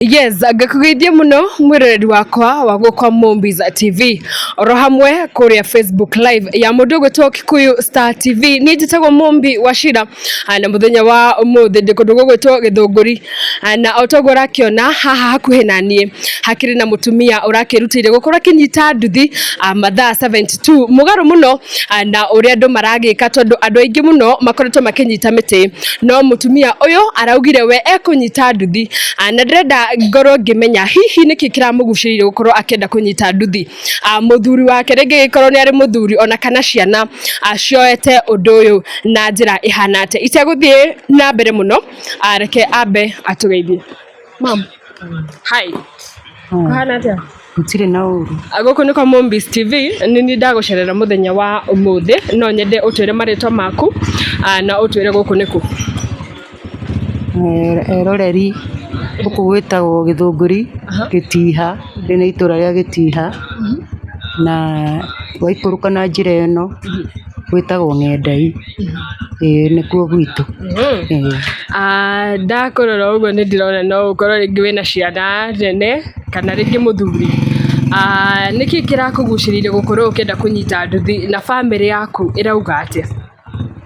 Yes, ngakugeithia muno mwiroreri wakwa wa gukwa Mombies TV oro hamwe kuria Facebook live ya mundu gwitwo Kikuyu Star TV ni njitagwo Mombi Wachira na muthenya wa umuthi ndi kundu gwitwo Githunguri na otogo rakiona haha hakuhi na nie hakiri na mutumia urakirutire gukorwa kinyita nduthi mathaa 72 mugaru muno na uria andu maragika tondu andu aingi muno makoretwo makinyita miti no mutumia uyu araugire we ekunyita nduthi na ndrenda ngoro ngimenya hihi niki kiramugucirire gukorwo akenda kunyita nduthi muthuri wake rege gikorwo ni ari muthuri ona kana ciana acioete undu uyu na njira ihana ate iteguthie na mbere muno reke ambe atugeithie mam hi kahana ate Ntire na uru guku ni kwa Mombies TV ni ndagucerera muthenya wa umuthi no nyende utwire maritwa maku na utwire guku niku eroreri guku gwitagwo Githunguri Gitiha ndina itura ria Gitiha na waikuruka na njira eno gwitagwo Ng'endai nikuo gwitu ndakorora uguo ni ndirona no ukorwo ringi wina ciana nene kana ringi muthuri niki kirakugucirire gukorwo ukenda kunyita nduthi na family yaku irauga atia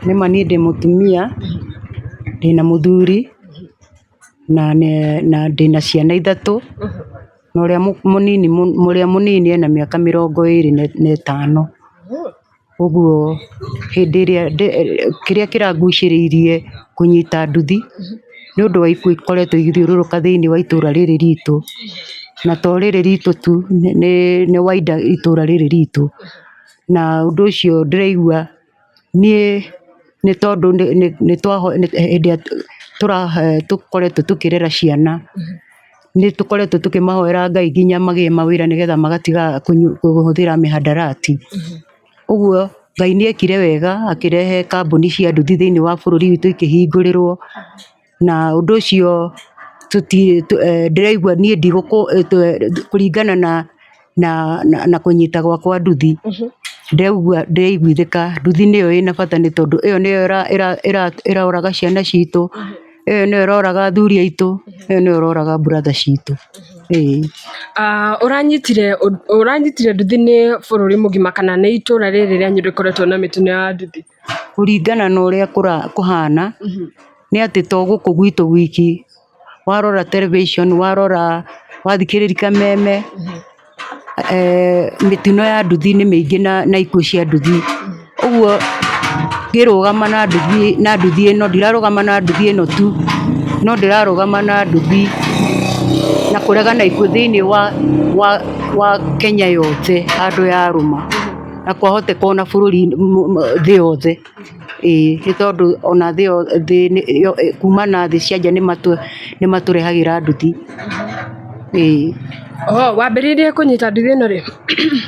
nima ni ndi mutumia ndina muthuri na ndina ciana ithatu na uria munini ena miaka 25 uguo hindi iria kiria kiraguciririe kunyita nduthi ni undu wa iku ikoretwo igithiururuka thiini wa itura riri ritu na to riri ritu tu ni waida itura riri ritu na undu ucio ndiraigua ni tondu ni twaho hindi tukoretwo tukirera ciana ni tukoretwo tukimahoera Ngai nginya magie mawira nigetha magatiga kuhuthira mihadarati uguo Ngai ni ekire wega akirehe kambuni cia nduthi thiini wa bururi witu ikihingurirwo na undu ucio ndiraigua nie kuringana na kunyita gwakwa nduthi ndiraiguithika nduthi niyo ina bata ni tondu iyo niyo irauraga ciana citu iyo niyo irauraga athuri aitu iyo niyo irauraga brother citu uranyitire nduthi ni bururi mugima kana ni itura riri ria nyu rikoretwo na mitino ya nduthi kuringana na uria kuhana ni ati to guku gwitu wiki warora television wathikiriria kameme mitino ya nduthi ni mingi na ikuo cia nduthi uguo ngirugama na nduthi ino ndirarugama na nduthi ino tu no ndirarugama na nduthi na kuregana ikuo thiini wa Kenya yothe handu ya ruma na kwahote kuona bururi thi yothe ni tondu ona thi kuma na thi cia nja ni maturehagira nduthi wambiririe kunyita nduthi ino ri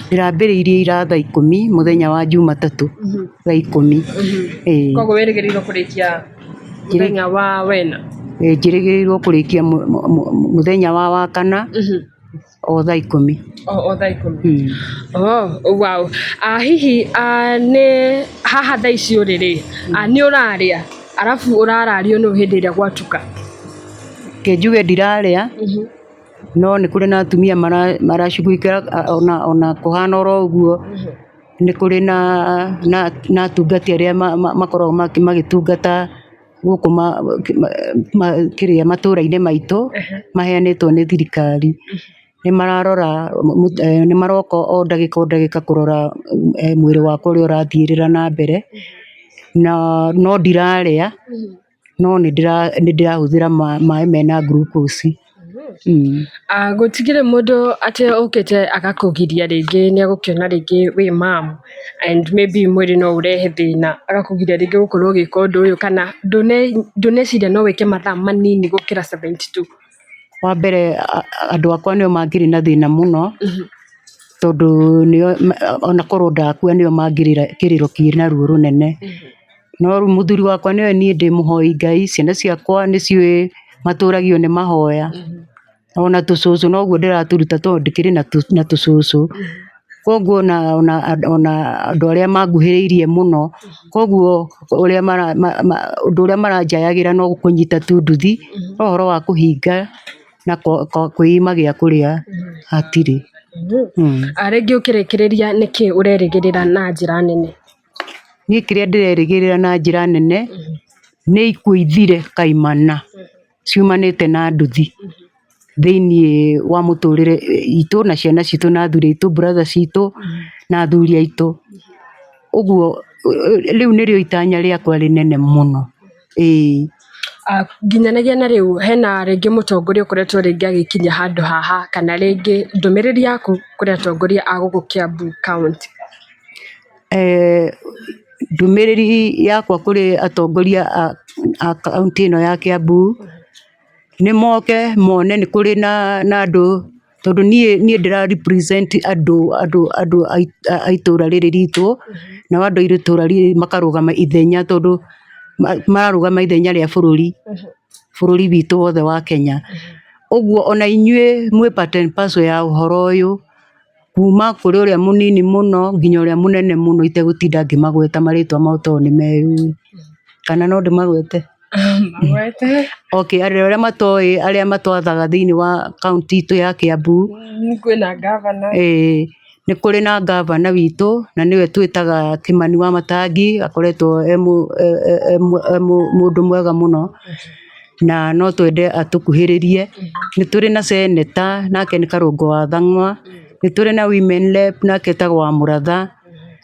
ndirambiriirie ira thaa 10 muthenya wa Jumatatu thaa 10 koguo wirigirirwo kurikia muthenya wa wena njirigirirwo kurikia muthenya wa wakana o thaa 10 o thaa 10 wow hihi ni haha thaa icio riri ni uraria arafu urarario no hindi ria gwatuka kenjuge ndiraria no ni kuri na atumia maracugwikira ona kuhana oro uguo ni kuri na atungati aria makoragwo magitungata guku kiria matura-ini maitu maheanitwo ni thirikari ni mararora ni maroka o ndagika kurora mwiri wakwa uria urathiirira na mbere na no ndiraria no ni ndirahuthira mai mena glucose gutigire mundu ate ukite agakugiria ringi ni agukiona ringi wi mam and maybe mwiri no urehe thina agakugiria ringi gukorwo gika undu uyu kana nduneciria no wike mathaa manini gukira 72 wa mbere andu akwa nio mangiri na thina muno tondu nio ona korwo ndakua nio mangirira kiriro kina ruo runene no muthuri wakwa nio nie ndi muhoi Ngai ciana ciakwa niciwe maturagio ni mahoya ona tucucu noguo ndiraturuta tondu ndikiri na tucucu koguo ona andu aria manguhiriirie muno koguo uria undu uria maranjayagira no kunyita tu nduthi uhoro wa kuhinga na kwĩima gĩa kũrĩa hatirĩ. Rĩngĩ ũkĩrĩkĩrĩria nĩkĩ ũrerĩgĩrĩra na njĩra nene? Niĩ kĩrĩa ndĩrerĩgĩrĩra na njĩra nene nĩ ikuũ ithire kaimana ciumanĩte na nduthi thĩinĩ wa mũtũrĩre itũ na ciana citũ na athuri aitũ, brother citũ na athuri aitũ. Ũguo rĩu nĩrĩo itanya rĩakwa rĩnene mũno. Nginyanagia na rĩu hena rĩngĩ mũtongoria ũkoretwo rĩngĩ agĩkinya handũ haha, kana rĩngĩ ndũmĩrĩri yaku kũrĩ atongoria a gũkũ Kiambu County? Ndũmĩrĩri yakwa kũrĩ atongoria a kaunti ĩno ya Kiambu nĩ moke mone nĩ kũrĩ na andũ, tondũ niĩ ndĩra represent andũ a itũra rĩrĩ ritũ, na andũ a itũra rĩrĩ makarũgama ithenya, tondũ mararũgama ithenya rĩa bũrũri witũ wothe wa Kenya. Ũguo ona inyuĩ mwĩ part and parcel ya ũhoro ũyũ, kuma kũrĩ ũrĩa mũnini mũno nginya ũrĩa mũnene mũno, itegũtinda ngĩmagweta marĩtwa mao tondũ nĩ meũĩ. Kana no ndĩmagwete? Magwete. Okay, arĩa matoĩ, arĩa matwathaga thĩinĩ wa kaunti itũ ya Kiambu, kwĩna gavana. Nĩ kũrĩ na gavana witũ na nĩwe twĩtaga Kimani Wamatangi, akoretwo mũndũ mwega mũno na no twende atũkuhĩrĩrie. Nĩ tũrĩ na seneta nake nĩ Karũngũ wa Thang'wa, nĩ tũrĩ na women rep nake etagwo wa Mũratha,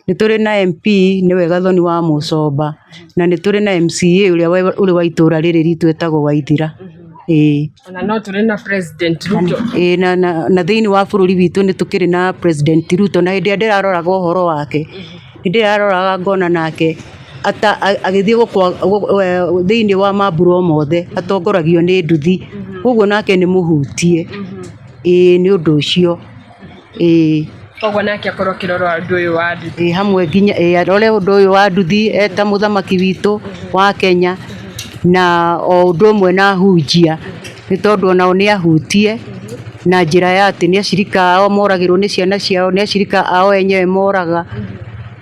nĩ tũrĩ na MP nĩwe Gathoni wa Mũcomba, na nĩ tũrĩ na MCA ũrĩa ũrĩ wa itũra rĩrĩ ritũ etagwo Waithira. Ona no tũrĩ na President Ruto. Na thĩinĩ wa bũrũri witũ nĩ tũkĩrĩ na President Ruto, na hĩndĩ ĩrĩa ndĩraroraga ũhoro wake nĩ ndĩraroraga ngona nake agĩthiĩ thĩinĩ wa mambura mothe atongoragio nĩ nduthi, ũguo nake nĩ mũhutie. Nĩ ũndũ ũcio koguo nake akorwo akĩrora ũndũ ũyũ wa nduthi hamwe, nginya arore ũndũ ũyũ wa nduthi eta mũthamaki witũ wa Kenya, na o ũndũ ũmwe na hunjia, nĩ tondũ onao nĩ ahutie na njĩra ya atĩ nĩ acirika ao moragĩrwo nĩ ciana ciao, nĩ acirika ao enyewe moraga.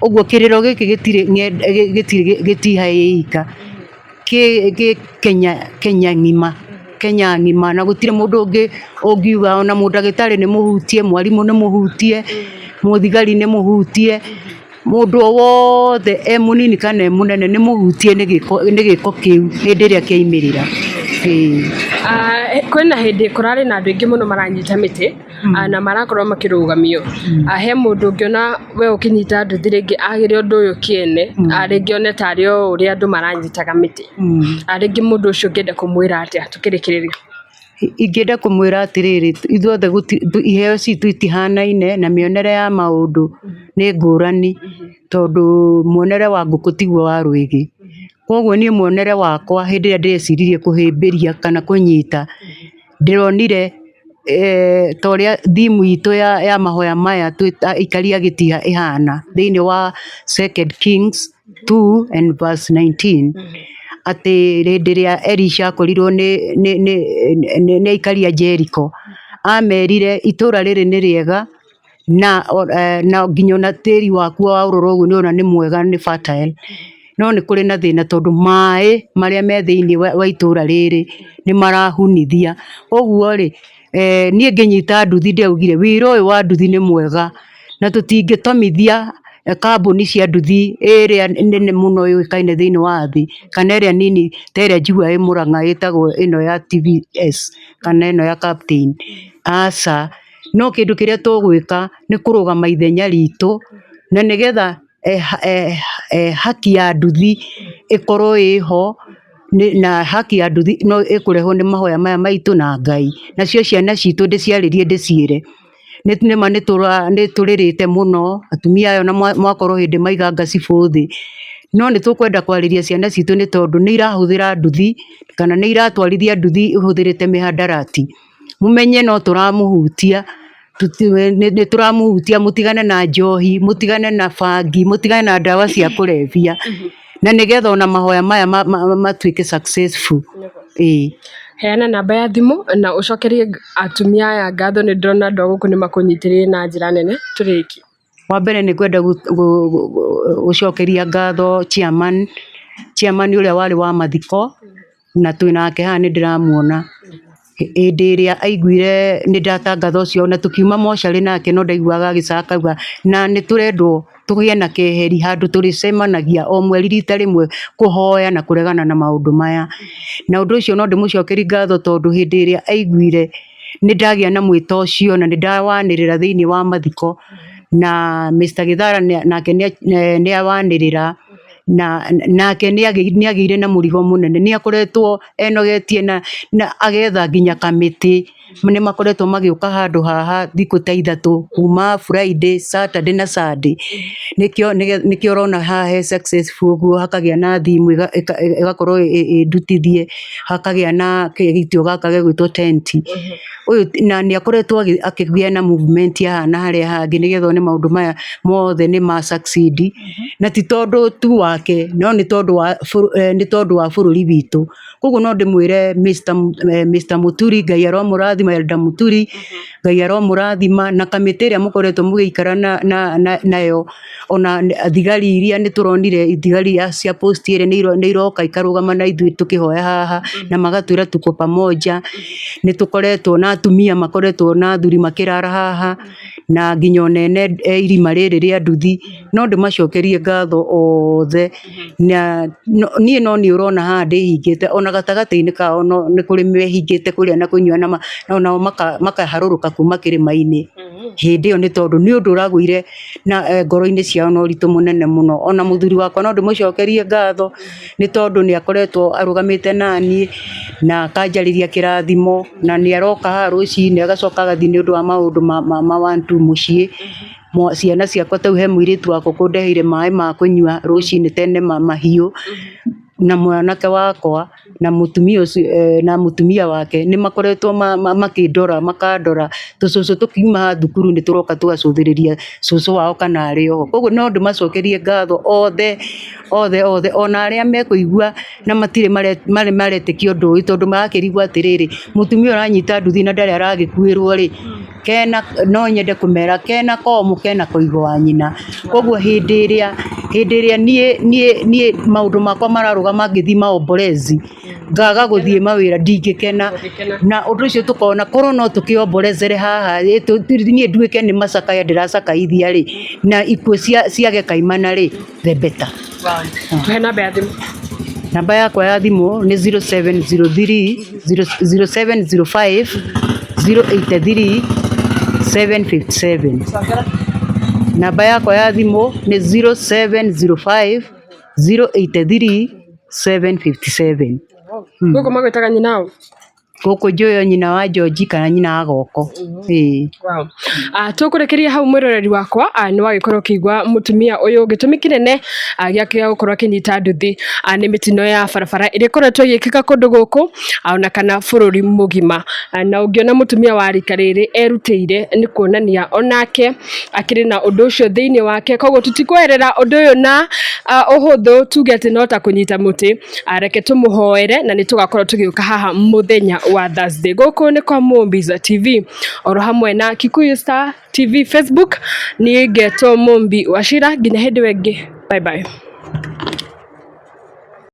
Ũguo kĩrĩro gĩkĩ gĩtihaĩika, Kenya ng'ima, na gũtirĩ mũndũ ũngĩ ũngiuga ona mũndagĩtarĩ nĩ mũhutie, mwarimũ nĩ mũhutie, mũthigari nĩ mũhutie, mũndũ o wothe mũnini kana mũnene nĩ mũhutie nĩ gĩko kĩu hĩndĩ ĩrĩa kĩaimĩrĩra. Kwĩna hĩndĩ kũrarĩ na andũ aingĩ mũno maranyita mĩtĩ na marakorwo makĩrũgamio. He mũndũ ũngĩona we ũkĩnyita nduthi rĩngĩ agĩre ũndũ ũyũ kĩene, rĩngĩ one tarĩ o ũrĩa andũ maranyitaga mĩtĩ, rĩngĩ mũndũ ũcio ũngĩenda kũmwĩra atĩa tũkĩrĩkĩrĩria? Ingĩenda kũmwĩra atĩrĩrĩ, ithuothe iheo citũ itihanaine na mĩonere ya maũndũ nĩ ngũrani, tondũ muonere wa ngũkũ tiguo wa rwĩgĩ. Koguo niĩ muonere wakwa hĩndĩ ĩrĩa ndĩreciririe kũhĩmbĩria kana kũnyita, ndĩronire ta ũrĩa thimu itũ ya mahoya maya ikaria gĩtĩ ĩhana thĩinĩ wa 2 Kings 2 and verse 19, atĩ hĩndĩ ĩrĩa Elisha akorirwo nĩ aikaria Jericho, amerire itũra rĩrĩ nĩ rĩega na nginya ona tĩri wakuo wa ũrora ũguo nĩ ona nĩ mwega, nĩ fertile, no nĩ kũrĩ na thĩna tondũ maĩ marĩa me thĩinĩ wa itũra rĩrĩ nĩ marahunithia. Ũguo rĩ, niĩ ngĩnyita nduthi ndaugire wĩra ũyũ wa nduthi nĩ mwega, na tũtingĩtomithia kambuni cia nduthi ĩrĩa nene mũno yũĩkaine thĩinĩ wa thĩ, kana ĩrĩa nini ta ĩrĩa njiguaga ĩ Mũrang'a ĩtagwo ĩno ya TVS kana ĩno ya Captain. Aca, no kĩndũ kĩrĩa tũgwĩka nĩ kũrũgama ithenya ritũ, na nĩgetha haki ya nduthi ĩkorwo ĩho, na haki ya nduthi no ĩkũrehwo nĩ mahoya maya maitũ na Ngai. Nacio ciana citũ ndĩciarĩrie ndĩciĩre, nĩma nĩ tũrĩrĩte mũno, atumia aya ona mwakorwo hĩndĩ maiga ngacibũ thĩ, no nĩ tũkwenda kwarĩria ciana citũ nĩ tondũ nĩ irahũthĩra nduthi kana nĩ iratwarithia nduthi ihũthĩrĩte mĩhandarati. Mũmenye no tũramũhutia, nĩ tũramũhutia, mũtigane na njohi, mũtigane na bangi, mũtigane na ndawa cia kũrebia, na nĩgetha ona mahoya maya matuĩke successful. Heana namba ya thimũ na ũcokerie atumia aya ngatho, nĩ ndĩrona andũ a gũkũ nĩ makũnyitĩrĩire na njĩra nene. Tũrĩkie. Wa mbere nĩ kwenda gũcokeria ngatho chairman ũrĩa warĩ wa mathiko, na twĩnake haha nĩ ndĩramuona. hĩndĩ ĩrĩa aiguire nĩ ndatangatha ũcio na tukiuma mocarĩ nake no ndaiguaga agĩcakauga na nĩ tũrendwo tũgĩe na keheri handũ tũrĩcemanagia o mweri rita rĩmwe kũhoya na kũregana na maũndũ maya, na ũndũ ũcio no ndĩmũcokerie ngatho tondũ hĩndĩ ĩrĩa aiguire nĩ ndagĩa na mwĩto ũcio na nĩ ndawanĩrĩra thĩinĩ wa mathiko na Mr. Gĩthara nake nĩ awanĩrĩra na nake nĩ agĩire na mũrigo mũnene, nĩ akoretwo enogetie na agetha nginya kamĩtĩ nĩ makoretwo magĩũka handũ haha thikũ ta ithatũ kuma Friday, Saturday na Sunday, nĩkĩo ũrona haha he successful ũguo, hakagĩa na thimũ ĩgakorwo ĩndutithie, hakagĩa na gĩtio gaka gĩgwĩtwo tent ũyũ, na nĩ akoretwo akĩgĩa na movement haha na harĩa hangĩ nĩgetha one maũndũ maya mothe nĩ ma succeed, na ti tondũ tu wake no nĩ tondũ wa bũrũri witũ. Koguo no ndĩmwĩre Mr. Muturi, Ngai aromũrathima, Elder Muturi, Ngai aromũrathima, na kamĩtĩ ĩrĩa mũkoretwo mũgĩikara nayo, ona thigari iria nĩ tũronire thigari cia post ĩrĩa nĩ iroka ikarũgama na ithuĩ tũkĩhoya haha na magatwĩra tuko pamoja, nĩ tũkoretwo na atumia makoretwo na athuri makĩrara haha na nginya onene irima rĩrĩ rĩa nduthi, no ndĩmacokerie ngatho othe, na niĩ no nĩ ũrona haha ndĩhingĩte, ona gatagatĩ-inĩ kao nĩ kũrĩ mehingĩte kũrĩa na kũnyua na nao makaharũrũka kuma kĩrĩma-inĩ hĩndĩ ĩyo, nĩ tondũ nĩ ũndũ ũragũire na ngoro-inĩ ciao na ũritũ mũnene mũno. Ona mũthuri wakwa no ndĩmũcokerie ngatho nĩ tondũ nĩ akoretwo arũgamĩte naniĩ na akanjarĩria kĩrathimo, na nĩ aroka haha rũcinĩ agacoka agathiĩ nĩ ũndũ wa maũndũ ma wantu mũciĩ. Ciana ciakwa tau he mũirĩtu wakwa kũndeheire maĩ ma kũnyua rũcinĩ tene mahiũ, na mwanake wakwa na mũtumia wake nĩ makoretwo makĩndora makandora, tũcũcũ tũkiuma thukuru nĩ tũroka tũgacũthĩrĩria cũcũ wao kana arĩ oho. Koguo no ndĩmacokerie ngatho othe ona arĩa mekũigua na matirĩ maretĩkia ũndũ ũyũ, tondũ marakĩrigwo atĩrĩrĩ, mũtumia ũranyita nduthi na ndarĩ aragĩkuĩrwo rĩ, no nyende kũmera kena komũ kena koigo wa nyina. Koguo hĩndĩ ĩrĩa niĩ maũndũ makwa mararũgama ngĩthiĩ maomborezi ngaga gũthiĩ mawĩra ndingĩkena, na ũndũ ũcio tũkona korwo no tũkĩomborezere haha, niĩ nduĩke nĩ macakaya ndĩracakaithia rĩ, na ikuũ ciage kaimana rĩ, the better. Tuhe namba ya thimũ. Namba yakwa ya thimũ nĩ 0705 083 757. Namba yakwa ya thimũ nĩ 0705 083 757. Gũkũ magwĩtaga nyina ũ? Gũkũ njũĩ nyina wa George kana nyina wa Goko. Tũkũrekeria hau mwĩroreri wakwa, nĩ wagĩkorwo ũkĩigua mũtumia ũyũ gĩtũmi kĩnene gĩake gũkorwo akĩnyita nduthi nĩ mĩtino ya barabara ĩrĩa ĩkoretwo ĩgĩkĩka kũndũ gũkũ ona kana bũrũri mũgima, na ũngĩona mũtumia wa rika rĩrĩ erutĩire nĩ kuonania onake akĩrĩ na ũndũ ũcio thĩinĩ wake. Koguo tũtikwerera ũndũ ũyũ na ũhũthũ tuge atĩ no ta kũnyita mũtĩ, reke tũmũhoere na nĩ tũgakorwo tũgĩũka haha mũthenya wa Thursday. Gũkũ nĩ kwa Mombiza TV oro hamwe na Kikuyu Star TV Facebook, niĩ ngetwo Mombi Wachira, nginya hĩndĩ ĩngĩ, bye bye.